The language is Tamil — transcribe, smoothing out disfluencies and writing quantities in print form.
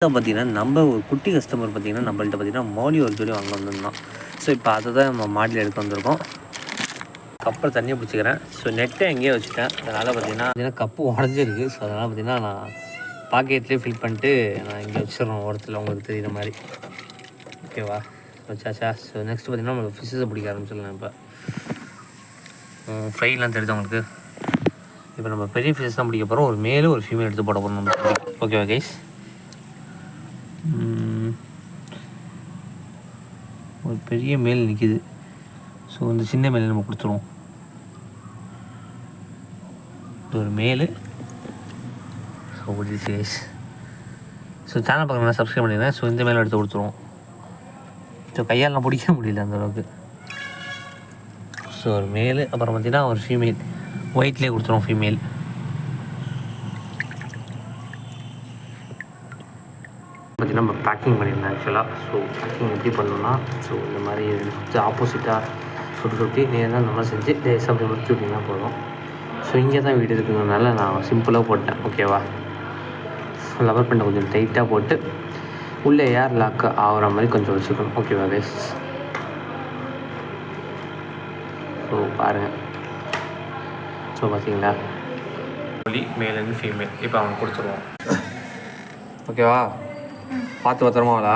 பார்த்தீங்கன்னா நம்ம ஒரு குட்டி கஸ்டமர் பார்த்தீங்கன்னா நம்மள்ட்ட பார்த்தீங்கன்னா மோடி ஒரு ஜோடி வாங்க வந்திருந்தோம். ஸோ இப்போ அதை தான் நம்ம மாடியில் எடுக்க வந்திருக்கோம். கப்பில் தண்ணியை பிடிச்சிக்கிறேன். ஸோ நெட்டை எங்கேயோ வச்சுட்டேன். அதனால் பார்த்தீங்கன்னா கப்பு உடஞ்சிருக்கு. ஸோ அதனால் பார்த்தீங்கன்னா நான் பாக்கெட்லேயே ஃபில் பண்ணிட்டு நான் இங்கே வச்சிடறோம் ஓரத்தில் உங்களுக்கு தெரியுற மாதிரி. ஓகேவா? வச்சாச்சா? ஸோ நெக்ஸ்ட் பார்த்தீங்கன்னா நம்ம ஃபிஷ்ஷை பிடிக்க ஆரம்பிச்சிடலாம். இப்போ ஃப்ரைலாம் தெரியுது உங்களுக்கு. இப்போ நம்ம பெரிய ஃபிஷஸ் தான் பிடிக்க போகிறோம். ஒரு மேலும் ஒரு ஃபீமேல் எடுத்து போட போகிறோம் நம்ம. ஓகேவா கைஸ்? ஒரு பெரிய மேல் நிற்கிது. ஸோ இந்த சின்ன மேலே நம்ம கொடுத்துருவோம். இது ஒரு மேலு. ஸோ முடிஞ்சிச்சு கைஸ். ஸோ சேனல் பக்கம் சப்ஸ்கிரைப் பண்ணிடுறேன். ஸோ இந்த மேலே எடுத்து கொடுத்துருவோம். ஸோ கையால் பிடிக்க முடியல அந்தளவுக்கு. ஸோ ஒரு மேலு, அப்புறம் பார்த்தீங்கன்னா ஒரு ஃபீமேல் ஒயிட்லேயே கொடுத்துருவோம். ஃபீமேல் பார்த்தீங்கன்னா நம்ம பேக்கிங் பண்ணியிருந்தேன் ஆக்சுவலாக. ஸோ பேக்கிங் எப்படி பண்ணணும்னா, ஸோ இந்த மாதிரி ஆப்போசிட்டாக சுட்டி நேராக இந்த மாதிரி செஞ்சு லேசாக அப்படி முடிச்சு விட்டிங்கன்னா போதும். ஸோ இங்கே தான் வீடு இருக்குங்கிறதுனால நான் சிம்பிளாக போட்டேன். ஓகேவா? லவர் பண்ண கொஞ்சம் டைட்டாக போட்டு உள்ளே ஏர் லாக் ஆகிற மாதிரி கொஞ்சம் வச்சுக்கணும். ஓகேவா கைஸ்? ஸோ பாருங்கள். ஸோ பார்த்தீங்களா, ஒலி மேல் அண்ட் ஃபீமேல் இப்போ அவங்க கொடுத்துருவோம். ஓகேவா? பார்த்து பத்திரமாவா?